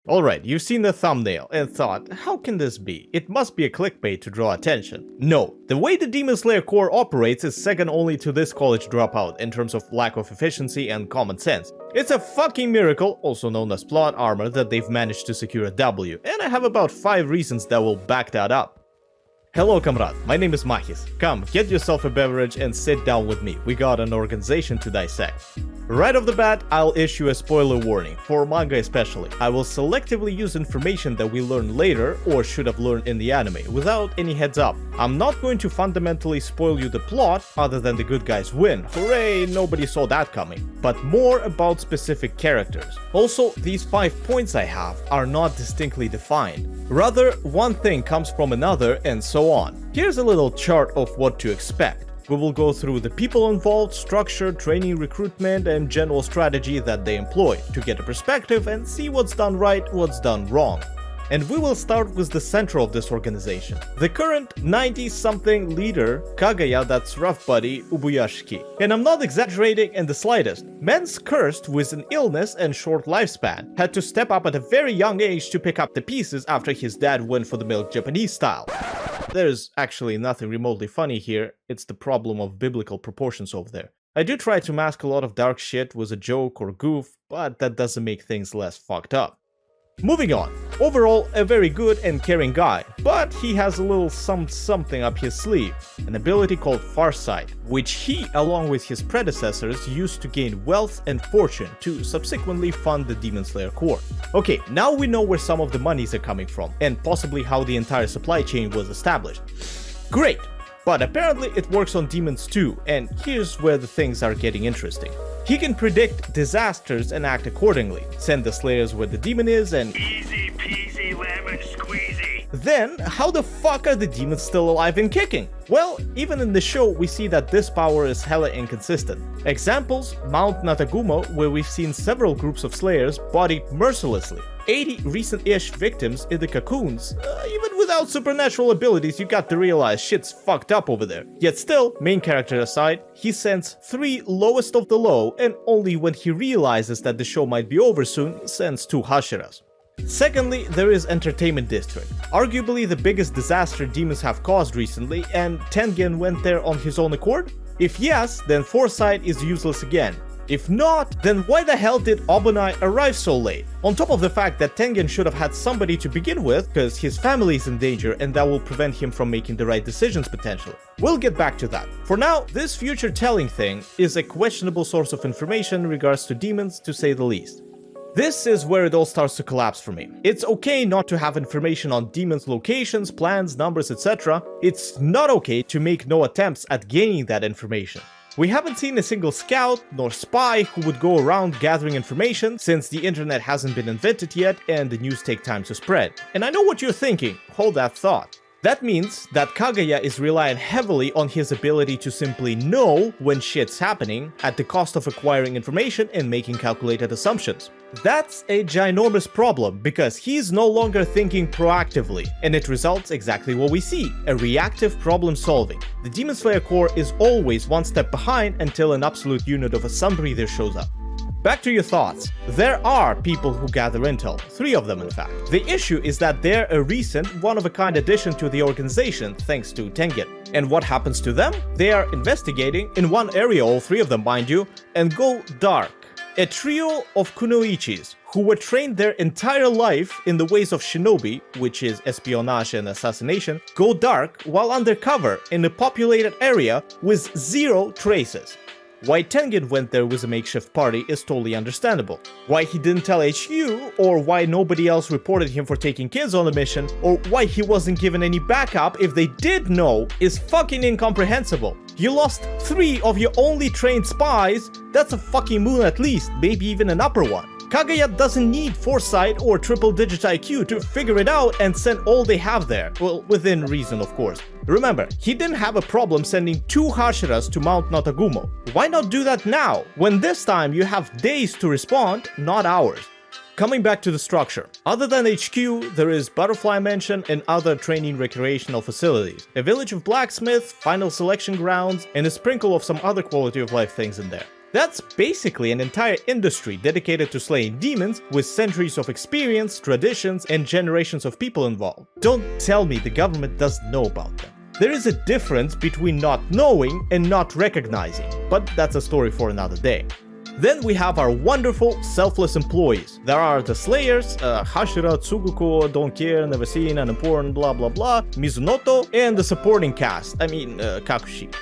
Alright, you've seen the thumbnail and thought, how can this be? It must be a clickbait to draw attention. No, the way the Demon Slayer Corps operates is second only to this college dropout in terms of lack of efficiency and common sense. It's a fucking miracle, also known as plot armor, that they've managed to secure a W, and I have about 5 reasons that will back that up. Hello comrade, my name is Mahis. Come, get yourself a beverage and sit down with me, we got an organization to dissect. Right off the bat, I'll issue a spoiler warning, for manga especially. I will selectively use information that we learn later, or should have learned in the anime, without any heads up. I'm not going to fundamentally spoil you the plot, other than the good guys win, hooray, nobody saw that coming, but more about specific characters. Also, these 5 points I have are not distinctly defined. Rather, one thing comes from another and so on. Here's a little chart of what to expect. We will go through the people involved, structure, training, recruitment, and general strategy that they employ to get a perspective and see what's done right, what's done wrong. And we will start with the center of this organization. The current 90-something leader, Kaguya, that's rough buddy, Ubuyashiki. And I'm not exaggerating in the slightest. Man's cursed with an illness and short lifespan, had to step up at a very young age to pick up the pieces after his dad went for the milk Japanese style. There's actually nothing remotely funny here, it's the problem of biblical proportions over there. I do try to mask a lot of dark shit with a joke or goof, but that doesn't make things less fucked up. Moving on. Overall, a very good and caring guy, but he has a little something up his sleeve, an ability called Farsight, which he, along with his predecessors, used to gain wealth and fortune to subsequently fund the Demon Slayer Corps. Okay, now we know where some of the monies are coming from, and possibly how the entire supply chain was established. Great! But apparently it works on demons too, and here's where the things are getting interesting. He can predict disasters and act accordingly, send the slayers where the demon is and easy peasy lemon squeezy. Then, how the fuck are the demons still alive and kicking? Well, even in the show we see that this power is hella inconsistent. Examples, Mount Natagumo, where we've seen several groups of slayers bodied mercilessly. 80 recent-ish victims in the cocoons. Even without supernatural abilities, you got to realize shit's fucked up over there. Yet still, main character aside, he sends 3 lowest of the low, and only when he realizes that the show might be over soon, sends 2 Hashiras. Secondly, there is Entertainment District, arguably the biggest disaster demons have caused recently, and Tengen went there on his own accord? If yes, then Foresight is useless again. If not, then why the hell did Obonai arrive so late? On top of the fact that Tengen should have had somebody to begin with, because his family is in danger and that will prevent him from making the right decisions potentially. We'll get back to that. For now, this future telling thing is a questionable source of information in regards to demons, to say the least. This is where it all starts to collapse for me. It's okay not to have information on demons' locations, plans, numbers, etc. It's not okay to make no attempts at gaining that information. We haven't seen a single scout nor spy who would go around gathering information since the internet hasn't been invented yet and the news take time to spread. And I know what you're thinking, hold that thought. That means that Kaguya is relying heavily on his ability to simply know when shit's happening at the cost of acquiring information and making calculated assumptions. That's a ginormous problem because he's no longer thinking proactively, and it results exactly what we see, a reactive problem solving. The Demon Slayer Corps is always one step behind until an absolute unit of a sun breather shows up. Back to your thoughts. There are people who gather intel, 3 of them in fact. The issue is that they're a recent, one-of-a-kind addition to the organization thanks to Tengen. And what happens to them? They are investigating, in one area all 3 of them mind you, and go dark. A trio of kunoichis who were trained their entire life in the ways of shinobi, which is espionage and assassination, go dark while undercover in a populated area with 0 traces. Why Tengen went there with a makeshift party is totally understandable. Why he didn't tell HQ, or why nobody else reported him for taking kids on a mission, or why he wasn't given any backup if they did know, is fucking incomprehensible. You lost 3 of your only trained spies, that's a fucking moon at least, maybe even an upper one. Kaguya doesn't need foresight or triple-digit IQ to figure it out and send all they have there. Well, within reason, of course. Remember, he didn't have a problem sending 2 Hashiras to Mount Natagumo. Why not do that now, when this time you have days to respond, not hours? Coming back to the structure. Other than HQ, there is Butterfly Mansion and other training recreational facilities, a village of blacksmith, final selection grounds, and a sprinkle of some other quality of life things in there. That's basically an entire industry dedicated to slaying demons with centuries of experience, traditions, and generations of people involved. Don't tell me the government doesn't know about them. There is a difference between not knowing and not recognizing, but that's a story for another day. Then we have our wonderful, selfless employees. There are the Slayers, Hashira, Tsuguko, Don't Care, Never Seen, Unimportant, blah blah blah, Mizunoto, and the supporting cast, Kakushi.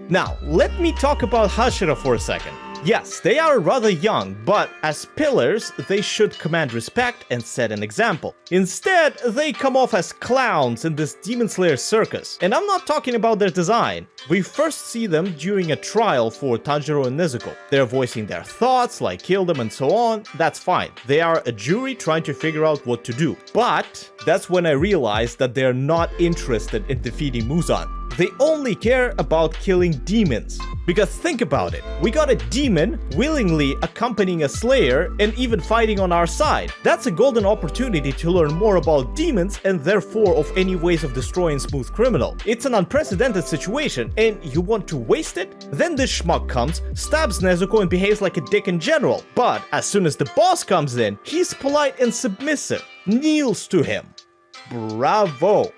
Now, let me talk about Hashira for a second. Yes, they are rather young, but as pillars, they should command respect and set an example. Instead, they come off as clowns in this Demon Slayer circus. And I'm not talking about their design. We first see them during a trial for Tanjiro and Nezuko. They're voicing their thoughts, like kill them and so on. That's fine. They are a jury trying to figure out what to do. But that's when I realized that they're not interested in defeating Muzan. They only care about killing demons. Because think about it, we got a demon willingly accompanying a slayer and even fighting on our side. That's a golden opportunity to learn more about demons and therefore of any ways of destroying smooth criminal. It's an unprecedented situation and you want to waste it? Then this schmuck comes, stabs Nezuko and behaves like a dick in general. But as soon as the boss comes in, he's polite and submissive, kneels to him. Bravo.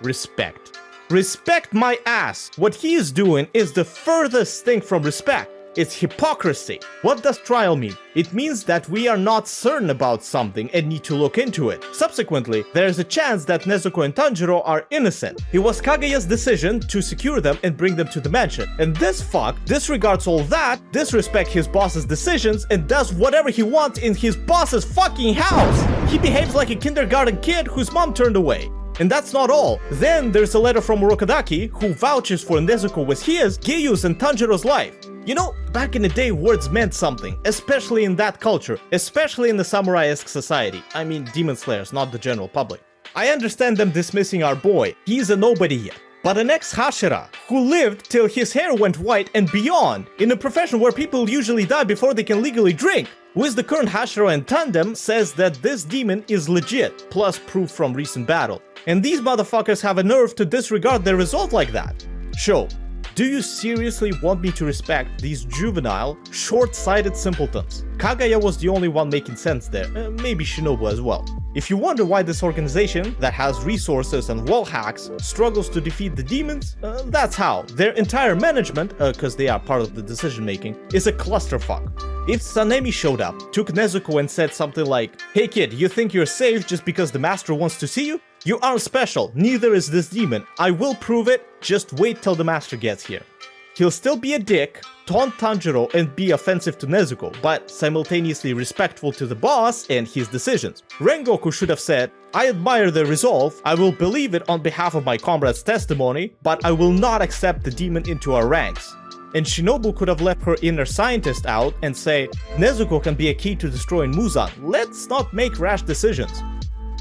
Respect. Respect my ass! What he is doing is the furthest thing from respect. It's hypocrisy. What does trial mean? It means that we are not certain about something and need to look into it. Subsequently, there is a chance that Nezuko and Tanjiro are innocent. It was Kaguya's decision to secure them and bring them to the mansion. And this fuck disregards all that, disrespects his boss's decisions, and does whatever he wants in his boss's fucking house! He behaves like a kindergarten kid whose mom turned away. And that's not all. Then there's a letter from Urokodaki, who vouches for Nezuko with his, Gyu's, and Tanjiro's life. You know, back in the day, words meant something, especially in that culture, especially in the samurai-esque society. I mean, demon slayers, not the general public. I understand them dismissing our boy. He's a nobody yet. But an ex-Hashira, who lived till his hair went white and beyond, in a profession where people usually die before they can legally drink, who is the current Hashira in tandem, says that this demon is legit, plus proof from recent battle. And these motherfuckers have a nerve to disregard their result like that. Sho, do you seriously want me to respect these juvenile, short-sighted simpletons? Kaguya was the only one making sense there, maybe Shinobu as well. If you wonder why this organization, that has resources and wall hacks, struggles to defeat the demons, that's how. Their entire management, cause they are part of the decision making, is a clusterfuck. If Sanemi showed up, took Nezuko and said something like, "Hey kid, you think you're safe just because the master wants to see you? You aren't special, neither is this demon. I will prove it, just wait till the master gets here." He'll still be a dick, taunt Tanjiro and be offensive to Nezuko, but simultaneously respectful to the boss and his decisions. Rengoku should have said, "I admire their resolve, I will believe it on behalf of my comrade's testimony, but I will not accept the demon into our ranks." And Shinobu could have left her inner scientist out and say, "Nezuko can be a key to destroying Muzan, let's not make rash decisions."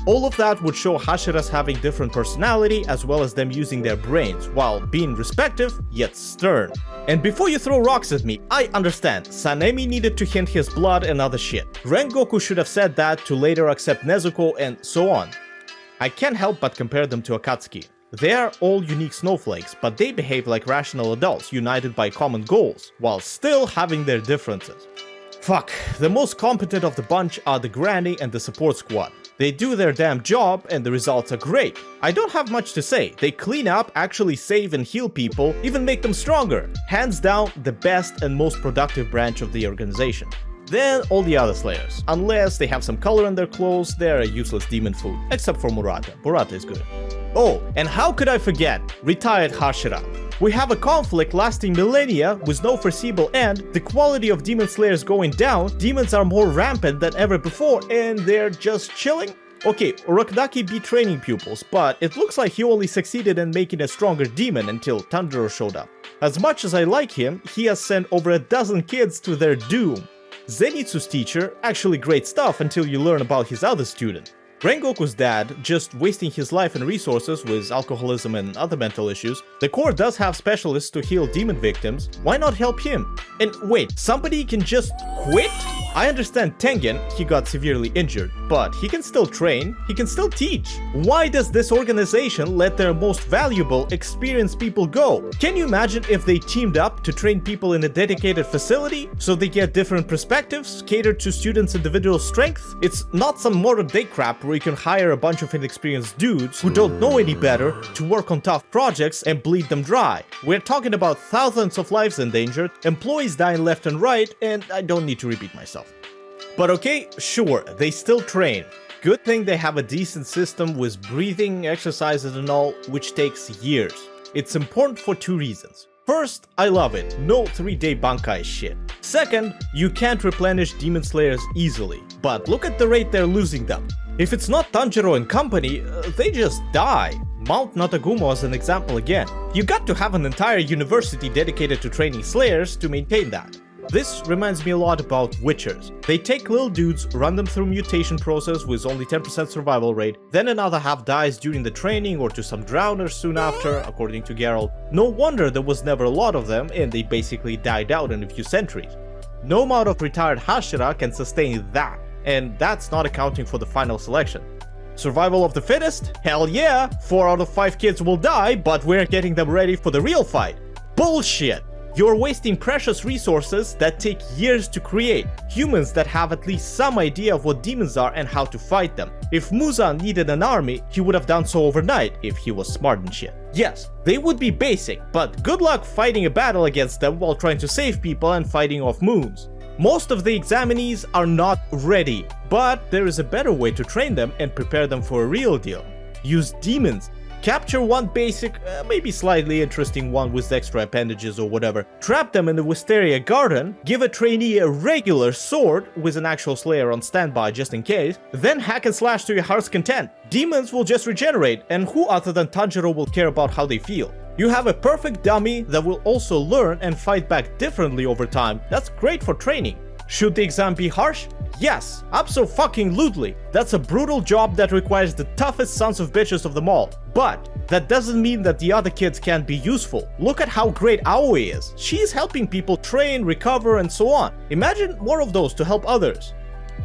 All of that would show Hashiras having different personality as well as them using their brains, while being respective yet stern. And before you throw rocks at me, I understand, Sanemi needed to hint his blood and other shit. Rengoku should have said that to later accept Nezuko and so on. I can't help but compare them to Akatsuki. They are all unique snowflakes, but they behave like rational adults united by common goals, while still having their differences. Fuck, the most competent of the bunch are the granny and the support squad. They do their damn job and the results are great. I don't have much to say. They clean up, actually save and heal people, even make them stronger. Hands down, the best and most productive branch of the organization. Then all the other slayers. Unless they have some color in their clothes, they're a useless demon food. Except for Murata. Murata is good. Oh, and how could I forget? Retired Hashira. We have a conflict lasting millennia with no foreseeable end, the quality of demon slayers going down, demons are more rampant than ever before, and they're just chilling? Okay, Urokodaki beat training pupils, but it looks like he only succeeded in making a stronger demon until Tanjiro showed up. As much as I like him, he has sent over a dozen kids to their doom. Zenitsu's teacher, actually great stuff until you learn about his other student. Rengoku's dad, just wasting his life and resources with alcoholism and other mental issues. The Corps does have specialists to heal demon victims, why not help him? And wait, somebody can just quit? I understand Tengen, he got severely injured, but he can still train, he can still teach. Why does this organization let their most valuable, experienced people go? Can you imagine if they teamed up to train people in a dedicated facility so they get different perspectives, catered to students' individual strengths? It's not some modern day crap where you can hire a bunch of inexperienced dudes who don't know any better to work on tough projects and bleed them dry. We're talking about thousands of lives endangered, employees dying left and right, and I don't need to repeat myself. But okay, sure, they still train. Good thing they have a decent system with breathing, exercises and all, which takes years. It's important for two reasons. First, I love it, no 3-day Bankai shit. Second, you can't replenish Demon Slayers easily, but look at the rate they're losing them. If it's not Tanjiro and company, they just die. Mount Natagumo as an example again. You got to have an entire university dedicated to training Slayers to maintain that. This reminds me a lot about Witchers. They take little dudes, run them through mutation process with only 10% survival rate, then another half dies during the training or to some drowners soon after, according to Geralt. No wonder there was never a lot of them and they basically died out in a few centuries. No amount of retired Hashira can sustain that, and that's not accounting for the final selection. Survival of the fittest? Hell yeah! 4 out of 5 kids will die, but we're getting them ready for the real fight. Bullshit! You're wasting precious resources that take years to create, humans that have at least some idea of what demons are and how to fight them. If Muzan needed an army, he would have done so overnight if he was smart and shit. Yes, they would be basic, but good luck fighting a battle against them while trying to save people and fighting off moons. Most of the examinees are not ready, but there is a better way to train them and prepare them for a real deal. Use demons. Capture one basic, maybe slightly interesting one with extra appendages or whatever, trap them in the Wisteria garden, give a trainee a regular sword with an actual slayer on standby just in case, then hack and slash to your heart's content. Demons will just regenerate, and who other than Tanjiro will care about how they feel? You have a perfect dummy that will also learn and fight back differently over time. That's great for training. Should the exam be harsh? Yes, abso-fucking-lutely. That's a brutal job that requires the toughest sons of bitches of them all. But that doesn't mean that the other kids can't be useful. Look at how great Aoi is. She's helping people train, recover, and so on. Imagine more of those to help others.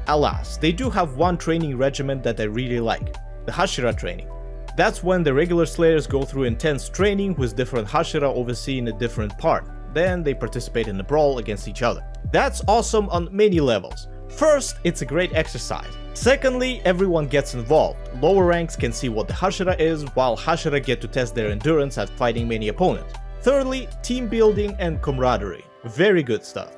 Alas, they do have one training regimen that I really like. The Hashira training. That's when the regular Slayers go through intense training with different Hashira overseeing a different part. Then they participate in a brawl against each other. That's awesome on many levels. First, it's a great exercise. Secondly, everyone gets involved. Lower ranks can see what the Hashira is, while Hashira get to test their endurance at fighting many opponents. Thirdly, team building and camaraderie. Very good stuff.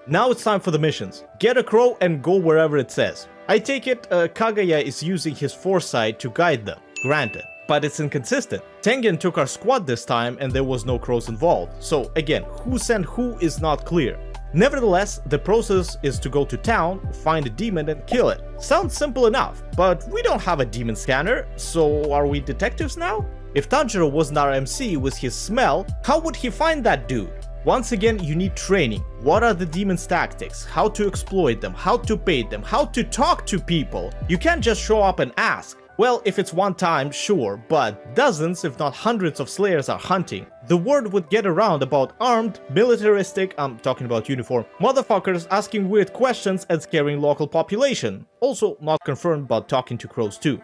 Now it's time for the missions. Get a crow and go wherever it says. I take it Kagaya is using his foresight to guide them. Granted. But it's inconsistent. Tengen took our squad this time and there was no crows involved. So again, who sent who is not clear. Nevertheless, the process is to go to town, find a demon and kill it. Sounds simple enough, but we don't have a demon scanner, so are we detectives now? If Tanjiro wasn't our MC with his smell, how would he find that dude? Once again, you need training. What are the demon's tactics? How to exploit them? How to bait them? How to talk to people? You can't just show up and ask. Well, if it's one time, sure, but dozens, if not hundreds of Slayers are hunting. The word would get around about armed, militaristic, I'm talking about uniform, motherfuckers asking weird questions and scaring local population. Also not confirmed, but talking to crows too.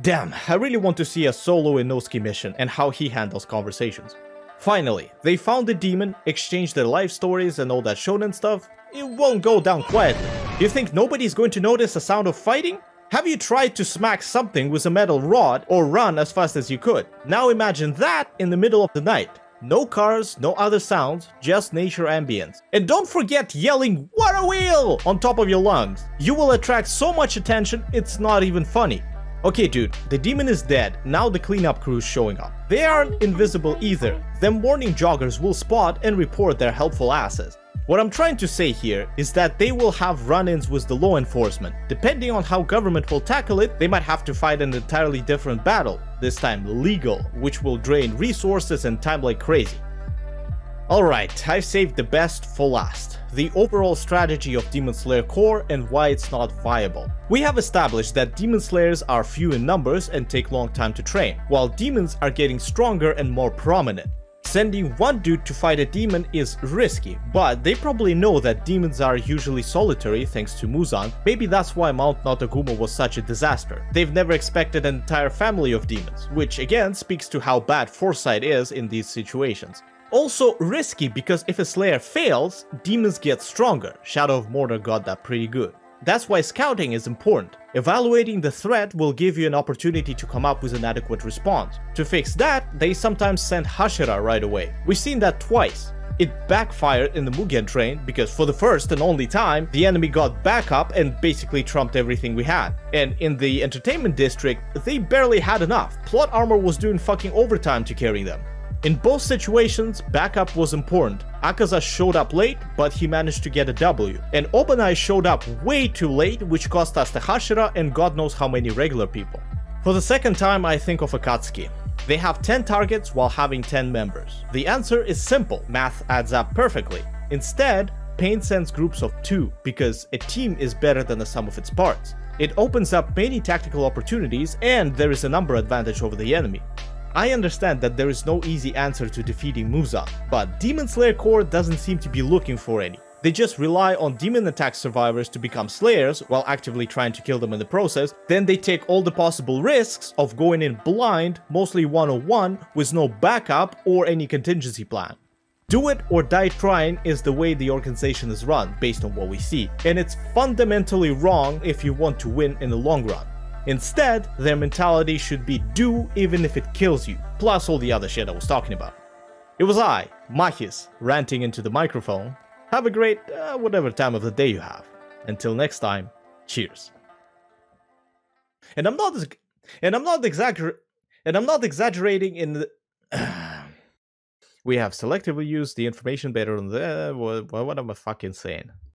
Damn, I really want to see a solo Inosuke mission and how he handles conversations. Finally, they found the demon, exchanged their life stories and all that shonen stuff. It won't go down quietly. You think nobody's going to notice a sound of fighting? Have you tried to smack something with a metal rod or run as fast as you could? Now imagine that in the middle of the night. No cars, no other sounds, just nature ambience. And don't forget yelling, "What a wheel!" on top of your lungs. You will attract so much attention, it's not even funny. Okay dude, the demon is dead, now the cleanup crew's showing up. They aren't invisible either. Them morning joggers will spot and report their helpful asses. What I'm trying to say here is that they will have run-ins with the law enforcement. Depending on how government will tackle it, they might have to fight an entirely different battle, this time legal, which will drain resources and time like crazy. Alright, I've saved the best for last. The overall strategy of Demon Slayer Core and why it's not viable. We have established that Demon Slayers are few in numbers and take long time to train, while demons are getting stronger and more prominent. Sending one dude to fight a demon is risky, but they probably know that demons are usually solitary thanks to Muzan. Maybe that's why Mount Notaguma was such a disaster. They've never expected an entire family of demons, which again speaks to how bad foresight is in these situations. Also risky because if a slayer fails, demons get stronger. Shadow of Mordor got that pretty good. That's why scouting is important. Evaluating the threat will give you an opportunity to come up with an adequate response. To fix that, they sometimes send Hashira right away. We've seen that twice. It backfired in the Mugen train because for the first and only time, the enemy got back up and basically trumped everything we had. And in the entertainment district, they barely had enough. Plot armor was doing fucking overtime to carry them. In both situations, backup was important. Akaza showed up late, but he managed to get a W. And Obanai showed up way too late, which cost us the Hashira and god knows how many regular people. For the second time, I think of Akatsuki. They have 10 targets while having 10 members. The answer is simple, math adds up perfectly. Instead, Pain sends groups of 2 because a team is better than the sum of its parts. It opens up many tactical opportunities and there is a number advantage over the enemy. I understand that there is no easy answer to defeating Muzan, but Demon Slayer Corps doesn't seem to be looking for any. They just rely on demon attack survivors to become slayers while actively trying to kill them in the process, then they take all the possible risks of going in blind, mostly one-on-one, with no backup or any contingency plan. Do it or die trying is the way the organization is run based on what we see, and it's fundamentally wrong if you want to win in the long run. Instead, their mentality should be do even if it kills you, plus all the other shit I was talking about. It was I, Mahis, ranting into the microphone. Have a great, whatever time of the day you have. Until next time, cheers. And I'm not exaggerating in the... We have selectively used the information better on the... What am I fucking saying?